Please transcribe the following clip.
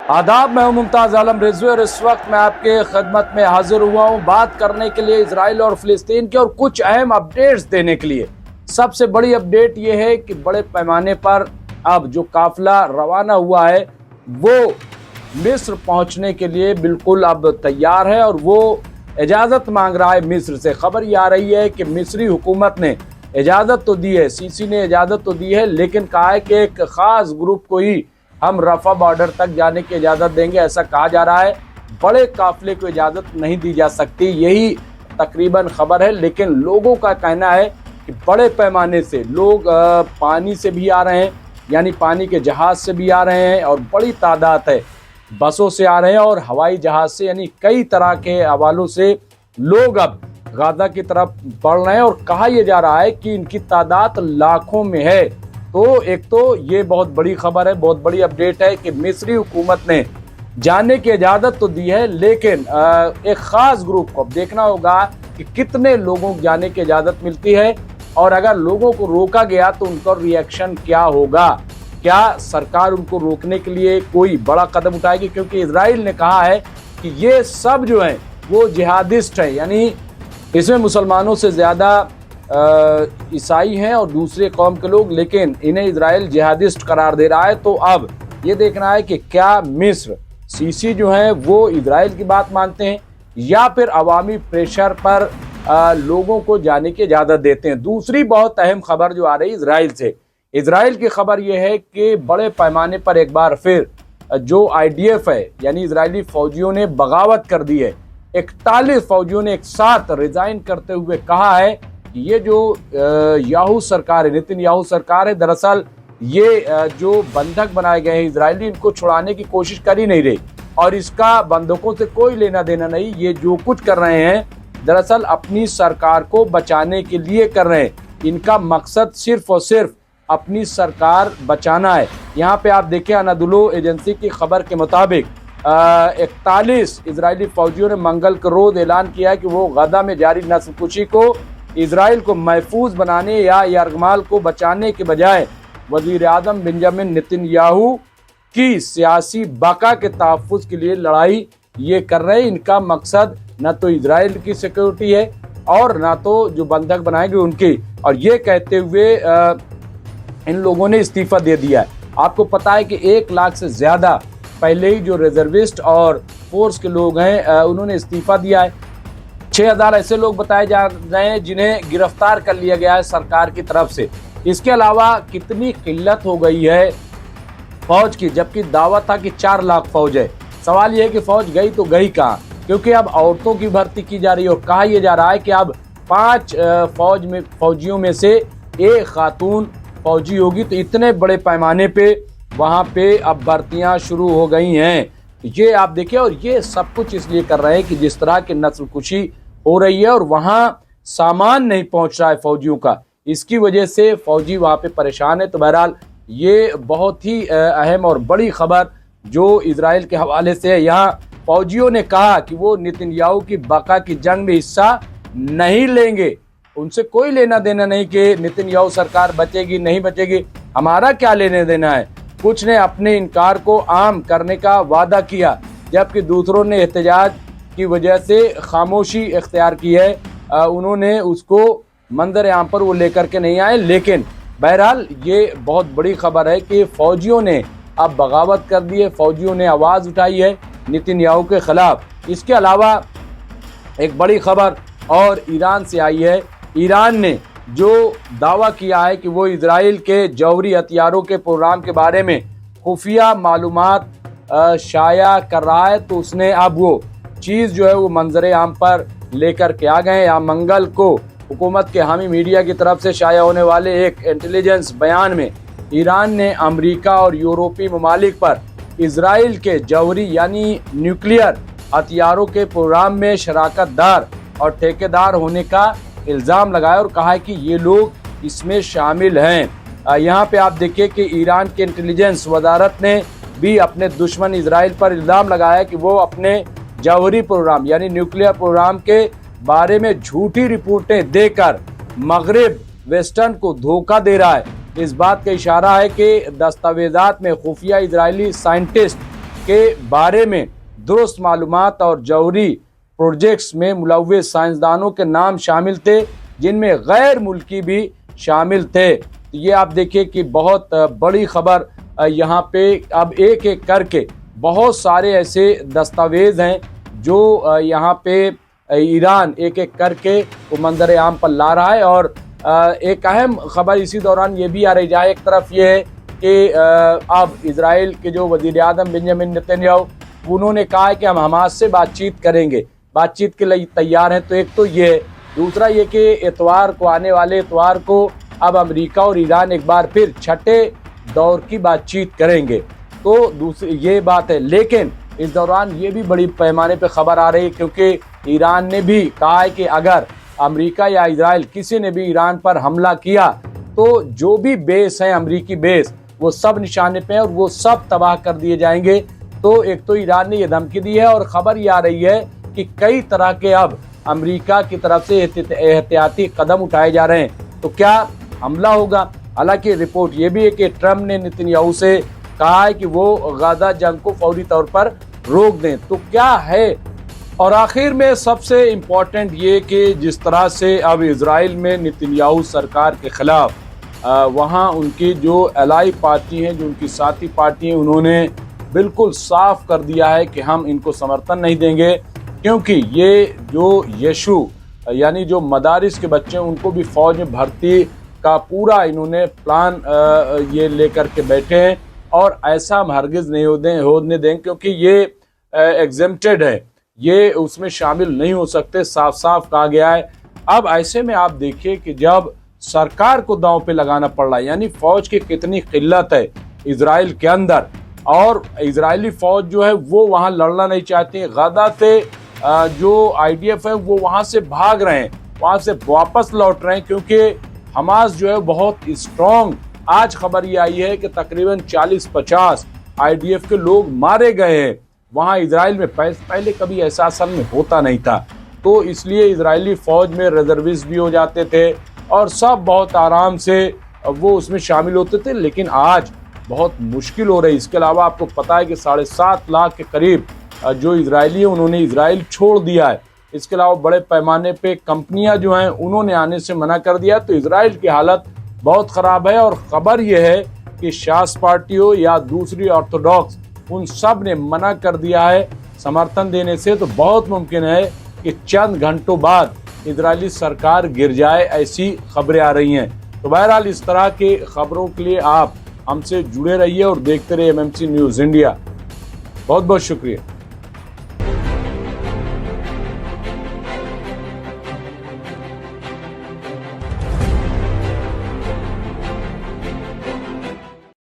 आदाब, मैं हूं मुमताज़ आलम रिजवी और इस वक्त मैं आपके खिदमत में हाजिर हुआ हूं बात करने के लिए इजराइल और फिलिस्तीन के और कुछ अहम अपडेट्स देने के लिए। सबसे बड़ी अपडेट यह है कि बड़े पैमाने पर अब जो काफिला रवाना हुआ है वो मिस्र पहुंचने के लिए बिल्कुल अब तैयार है और वो इजाज़त मांग रहा है मिस्र से। खबर ये आ रही है कि मिस्री हुकूमत ने इजाज़त तो दी है, सीसी ने इजाज़त तो दी है, लेकिन कहा है कि एक ख़ास ग्रुप को ही हम रफा बॉर्डर तक जाने की इजाज़त देंगे, ऐसा कहा जा रहा है। बड़े काफिले को इजाज़त नहीं दी जा सकती, यही तकरीबन खबर है। लेकिन लोगों का कहना है कि बड़े पैमाने से लोग पानी से भी आ रहे हैं, यानी पानी के जहाज़ से भी आ रहे हैं और बड़ी तादाद है, बसों से आ रहे हैं और हवाई जहाज़ से, यानी कई तरह के हवालों से लोग अब गाज़ा की तरफ बढ़ रहे हैं। और कहा यह जा रहा है कि इनकी तादाद लाखों में है। तो एक तो ये बहुत बड़ी खबर है, बहुत बड़ी अपडेट है कि मिस्री हुकूमत ने जाने की इजाज़त तो दी है, लेकिन एक ख़ास ग्रुप को अब देखना होगा कि कितने लोगों को जाने की इजाज़त मिलती है और अगर लोगों को रोका गया तो उनका रिएक्शन क्या होगा। क्या सरकार उनको रोकने के लिए कोई बड़ा कदम उठाएगी, क्योंकि इजराइल ने कहा है कि ये सब जो हैं वो जिहादिस्ट हैं, यानी इसमें मुसलमानों से ज़्यादा ईसाई हैं और दूसरे कौम के लोग, लेकिन इन्हें इजराइल जिहादिस्ट करार दे रहा है। तो अब ये देखना है कि क्या मिस्र सीसी जो है वो इजराइल की बात मानते हैं या फिर अवामी प्रेशर पर लोगों को जाने की इजाज़त देते हैं। दूसरी बहुत अहम खबर जो आ रही है इजराइल से, इजराइल की खबर यह है कि बड़े पैमाने पर एक बार फिर जो IDF है, यानी इजरायली फौजियों ने बगावत कर दी है। 41 फौजियों ने एक साथ रिजाइन करते हुए कहा है कि ये जो याहू सरकार है, नेतन्याहू सरकार है, दरअसल ये जो बंधक बनाए गए हैं इजरायली, इनको छुड़ाने की कोशिश कर ही नहीं रही और इसका बंधकों से कोई लेना देना नहीं। ये जो कुछ कर रहे हैं दरअसल अपनी सरकार को बचाने के लिए कर रहे हैं। इनका मकसद सिर्फ और सिर्फ अपनी सरकार बचाना है। यहाँ पे आप देखें, अनादुलो एजेंसी की खबर के मुताबिक 41 इजरायली फौजियों ने मंगल के रोज ऐलान किया है कि वो गजा में जारी नस्लकुशी को इजराइल को महफूज बनाने या यरगमाल को बचाने के बजाय वजीर आज़म बेंजामिन नेतन्याहू की सियासी बका के तहफ़्फ़ुज़ के लिए लड़ाई ये कर रहे हैं। इनका मकसद न तो इजराइल की सिक्योरिटी है और न तो जो बंधक बनाएंगे उनकी। और ये कहते हुए इन लोगों ने इस्तीफ़ा दे दिया है। आपको पता है कि 1 लाख से ज़्यादा पहले ही जो रिजर्विस्ट और फोर्स के लोग हैं उन्होंने इस्तीफ़ा दिया है। 6000 ऐसे लोग बताए जा रहे हैं जिन्हें गिरफ्तार कर लिया गया है सरकार की तरफ से। इसके अलावा कितनी किल्लत हो गई है फौज की, जबकि दावा था कि 4 लाख फौज है। सवाल यह है कि फौज गई तो गई कहाँ, क्योंकि अब औरतों की भर्ती की जा रही है और कहा यह जा रहा है कि अब 5 फौजियों में से 1 खातून फौजी होगी। तो इतने बड़े पैमाने पे वहाँ पे अब भर्तियाँ शुरू हो गई हैं। ये आप देखिए, और ये सब कुछ इसलिए कर रहे हैं कि जिस तरह की नस्लकुशी हो रही है और वहाँ सामान नहीं पहुँच रहा है फौजियों का, इसकी वजह से फौजी वहाँ पे परेशान है। तो बहरहाल ये बहुत ही अहम और बड़ी खबर जो इजराइल के हवाले से है। यहाँ फौजियों ने कहा कि वो नेतन्याहू की बका की जंग में हिस्सा नहीं लेंगे, उनसे कोई लेना देना नहीं कि नेतन्याहू सरकार बचेगी नहीं बचेगी, हमारा क्या लेने देना है। कुछ ने अपने इनकार को आम करने का वादा किया, जबकि दूसरों ने एहतजाज की वजह से खामोशी इख्तियार की है। उन्होंने उसको मंजर आम पर वो लेकर के नहीं आए। लेकिन बहरहाल ये बहुत बड़ी खबर है कि फौजियों ने अब बगावत कर दी है, फौजियों ने आवाज़ उठाई है नेतन्याहू के ख़िलाफ़। इसके अलावा एक बड़ी खबर और ईरान से आई है। ईरान ने जो दावा किया है कि वो इजराइल के जौहरी हथियारों के प्रोग्राम के बारे में खुफिया मालूमात शाया कर रहा है, तो उसने अब वो चीज़ जो है वो मंजर आम पर लेकर के आ गए। यहाँ मंगल को हुकूमत के हामी मीडिया की तरफ से शाया होने वाले एक इंटेलिजेंस बयान में ईरान ने अमेरिका और यूरोपीय ममालिक पर इजराइल के जौहरी यानी न्यूक्लियर हथियारों के प्रोग्राम में शराकतदार और ठेकेदार होने का इल्ज़ाम लगाया और कहा है कि ये लोग इसमें शामिल हैं। यहाँ पे आप देखिए कि ईरान के इंटेलिजेंस वजारत ने भी अपने दुश्मन इजराइल पर इल्ज़ाम लगाया कि वो अपने जौहरी प्रोग्राम यानी न्यूक्लियर प्रोग्राम के बारे में झूठी रिपोर्टें देकर मगरिब वेस्टर्न को धोखा दे रहा है। इस बात का इशारा है कि दस्तावेजात में खुफिया इजरायली साइंटिस्ट के बारे में दुरुस्त मालूमात और जौहरी प्रोजेक्ट्स में मुलव्वस साइंसदानों के नाम शामिल थे, जिनमें गैर मुल्की भी शामिल थे। तो ये आप देखिए कि बहुत बड़ी खबर यहाँ पे अब एक एक करके बहुत सारे ऐसे दस्तावेज हैं जो यहाँ पे ईरान एक एक करके वो मंजर आम पर ला रहा है। और एक अहम खबर इसी दौरान ये भी आ रही है, एक तरफ ये है कि अब इजराइल के जो वज़ीर आज़म बेंजामिन नेतन्याहू उन्होंने कहा है कि हम हमास से बातचीत करेंगे, बातचीत के लिए तैयार हैं। तो एक तो ये, दूसरा ये कि इतवार को, आने वाले इतवार को अब अमेरिका और ईरान एक बार फिर छठे दौर की बातचीत करेंगे। तो दूसरी ये बात है, लेकिन इस दौरान ये भी बड़ी पैमाने पे खबर आ रही है, क्योंकि ईरान ने भी कहा है कि अगर अमेरिका या इजराइल किसी ने भी ईरान पर हमला किया तो जो भी बेस हैं, अमेरिकी बेस, वो सब निशाने पे हैं और वो सब तबाह कर दिए जाएंगे। तो एक तो ईरान ने ये धमकी दी है और खबर ये आ रही है कि कई तरह के अब अमेरिका की तरफ से एहतियाती कदम उठाए जा रहे हैं। तो क्या हमला होगा? हालांकि रिपोर्ट ये भी है कि ट्रम्प ने नेतन्याहू से कहा है कि वो गाजा जंग को फौरी तौर पर रोक दें। तो क्या है? और आखिर में सबसे इम्पोर्टेंट ये कि जिस तरह से अब इजराइल में नेतन्याहू सरकार के खिलाफ वहाँ उनकी जो एलाई पार्टी हैं, जो उनकी साथी पार्टी हैं, उन्होंने बिल्कुल साफ कर दिया है कि हम इनको समर्थन नहीं देंगे, क्योंकि ये जो यीशु यानी जो मदारिस के बच्चे हैं उनको भी फौज में भर्ती का पूरा इन्होंने प्लान ये लेकर के बैठे हैं। और ऐसा हम हरगिज़ नहीं होने देंगे, क्योंकि ये एग्जेम्प्टेड है, ये उसमें शामिल नहीं हो सकते, साफ साफ कहा गया है। अब ऐसे में आप देखिए कि जब सरकार को दांव पे लगाना पड़ रहा है, यानी फौज की कितनी किल्लत है इजराइल के अंदर, और इजरायली फौज जो है वो वहाँ लड़ना नहीं चाहती। गाजा से जो IDF है वो वहाँ से भाग रहे हैं, वहाँ से वापस लौट रहे हैं, क्योंकि हमास जो है बहुत स्ट्रॉन्ग। आज खबर ये आई है कि तकरीबन 40-50 IDF के लोग मारे गए हैं वहाँ इजराइल में। पहले कभी ऐसा असल में होता नहीं था, तो इसलिए इजरायली फौज में रिजर्विस्ट भी हो जाते थे और सब बहुत आराम से वो उसमें शामिल होते थे। लेकिन आज बहुत मुश्किल हो रही है। इसके अलावा आपको पता है कि 7.5 लाख के करीब जो इजरायली है उन्होंने इजराइल छोड़ दिया है। इसके अलावा बड़े पैमाने पे कंपनियां जो हैं उन्होंने आने से मना कर दिया। तो इजराइल की हालत बहुत ख़राब है। और ख़बर यह है कि शास पार्टी हो या दूसरी ऑर्थोडॉक्स, उन सब ने मना कर दिया है समर्थन देने से। तो बहुत मुमकिन है कि चंद घंटों बाद इजरायली सरकार गिर जाए, ऐसी खबरें आ रही हैं। तो बहरहाल इस तरह के खबरों के लिए आप हमसे जुड़े रहिए और देखते रहिए MMC न्यूज़ इंडिया। बहुत बहुत शुक्रिया।